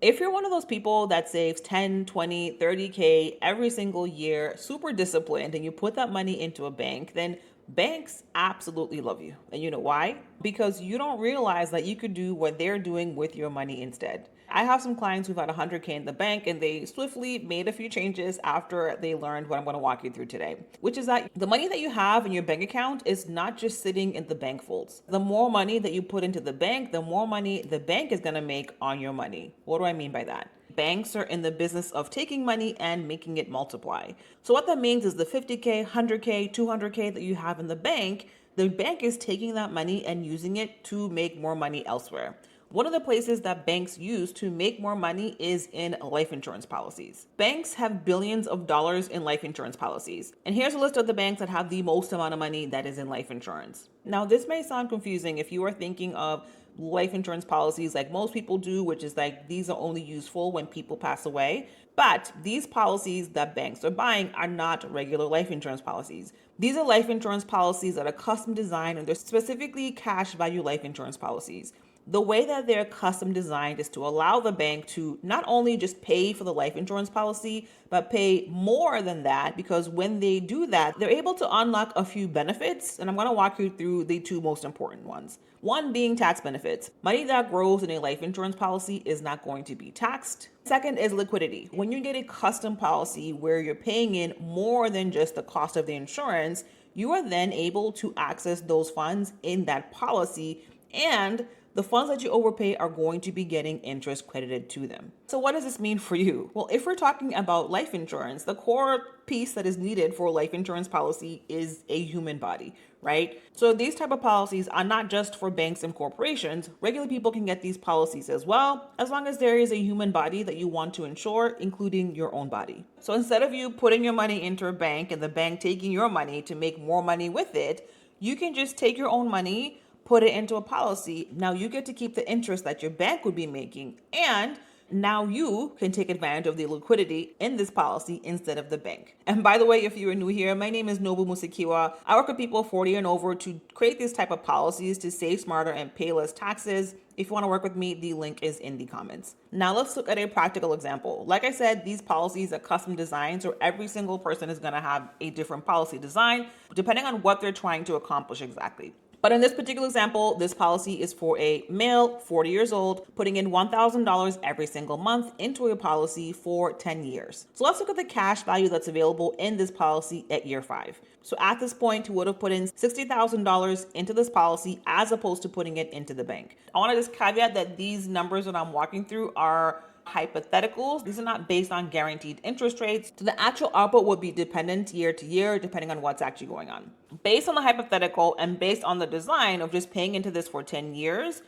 If you're one of those people that saves 10, 20, 30K every single year, super disciplined, and you put that money into a bank, then banks absolutely love you. And you know why? Because you don't realize that you could do what they're doing with your money instead. I have some clients who've had 100K in the bank and they swiftly made a few changes after they learned what I'm going to walk you through today, which is that the money that you have in your bank account is not just sitting in the bank folds. The more money that you put into the bank, the more money the bank is going to make on your money. What do I mean by that? Banks are in the business of taking money and making it multiply. So what that means is the 50K, 100K, 200K that you have in the bank is taking that money and using it to make more money elsewhere. One of the places that banks use to make more money is in life insurance policies. Banks have billions of dollars in life insurance policies. And here's a list of the banks that have the most amount of money that is in life insurance. Now, this may sound confusing if you are thinking of life insurance policies like most people do, which is like these are only useful when people pass away. But these policies that banks are buying are not regular life insurance policies. These are life insurance policies that are custom designed and they're specifically cash value life insurance policies. The way that they're custom designed is to allow the bank to not only just pay for the life insurance policy, but pay more than that, because when they do that, they're able to unlock a few benefits. And I'm going to walk you through the two most important ones. One being tax benefits. Money that grows in a life insurance policy is not going to be taxed. Second is liquidity. When you get a custom policy where you're paying in more than just the cost of the insurance, you are then able to access those funds in that policy, and the funds that you overpay are going to be getting interest credited to them. So what does this mean for you? Well, if we're talking about life insurance, the core piece that is needed for a life insurance policy is a human body, right? So these type of policies are not just for banks and corporations. Regular people can get these policies as well, as long as there is a human body that you want to insure, including your own body. So instead of you putting your money into a bank and the bank taking your money to make more money with it, you can just take your own money, put it into a policy. Now you get to keep the interest that your bank would be making, and now you can take advantage of the liquidity in this policy instead of the bank. And by the way, if you are new here, my name is Nobu Musikiwa. I work with people 40 and over to create these type of policies to save smarter and pay less taxes. If you want to work with me, the link is in the comments. Now let's look at a practical example. Like I said, these policies are custom designed, so every single person is going to have a different policy design depending on what they're trying to accomplish exactly. But in this particular example, this policy is for a male, 40 years old, putting in $1,000 every single month into a policy for 10 years. So let's look at the cash value that's available in this policy at year 5. So at this point, he would have put in $60,000 into this policy as opposed to putting it into the bank. I want to just caveat that these numbers that I'm walking through are hypotheticals. These are not based on guaranteed interest rates. So the actual output would be dependent year to year, depending on what's actually going on. Based on the hypothetical and based on the design of just paying into this for 10 years,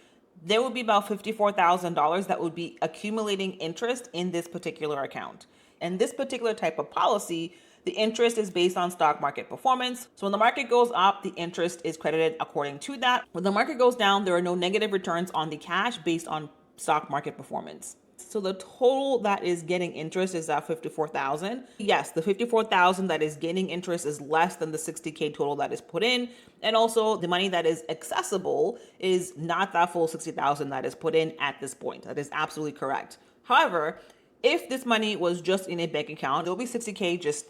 there would be about $54,000 that would be accumulating interest in this particular account. And this particular type of policy, the interest is based on stock market performance. So when the market goes up, the interest is credited according to that. When the market goes down, there are no negative returns on the cash based on stock market performance. So the total that is getting interest is at 54,000. Yes, the 54,000 that is getting interest is less than the 60K total that is put in. And also the money that is accessible is not that full 60,000 that is put in at this point. That is absolutely correct. However, if this money was just in a bank account, it'll be 60K just,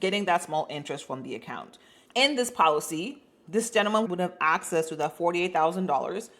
getting that small interest from the account. In this policy, this gentleman would have access to that $48,000.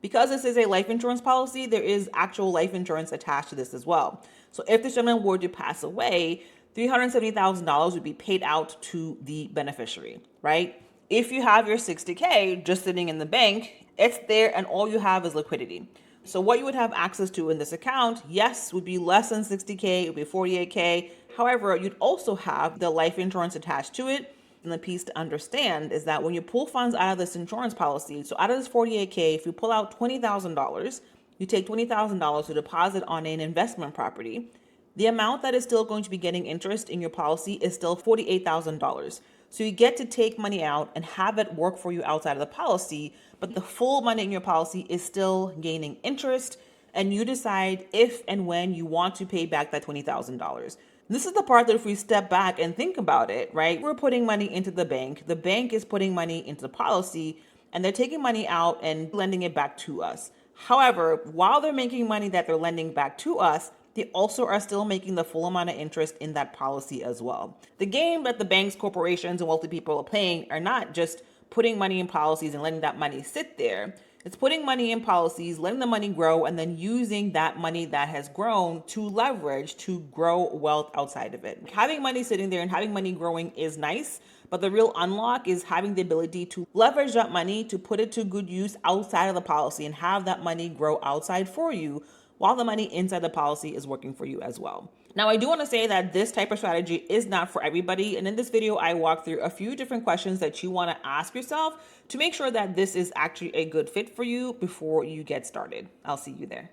Because this is a life insurance policy, there is actual life insurance attached to this as well. So if this gentleman were to pass away, $370,000 would be paid out to the beneficiary, right? If you have your 60K just sitting in the bank, it's there and all you have is liquidity. So what you would have access to in this account, yes, would be less than 60K, it would be 48K. However, you'd also have the life insurance attached to it. And the piece to understand is that when you pull funds out of this insurance policy, so out of this 48K, if you pull out $20,000, you take $20,000 to deposit on an investment property, the amount that is still going to be getting interest in your policy is still $48,000. So you get to take money out and have it work for you outside of the policy, but the full money in your policy is still gaining interest, and you decide if and when you want to pay back that $20,000. This is the part that if we step back and think about it, right? We're putting money into the bank is putting money into the policy, and they're taking money out and lending it back to us. However, while they're making money that they're lending back to us, they also are still making the full amount of interest in that policy as well. The game that the banks, corporations, and wealthy people are playing are not just putting money in policies and letting that money sit there. It's putting money in policies, letting the money grow, and then using that money that has grown to leverage to grow wealth outside of it. Having money sitting there and having money growing is nice, but the real unlock is having the ability to leverage that money to put it to good use outside of the policy and have that money grow outside for you while the money inside the policy is working for you as well. Now, I do want to say that this type of strategy is not for everybody. And in this video, I walk through a few different questions that you want to ask yourself to make sure that this is actually a good fit for you before you get started. I'll see you there.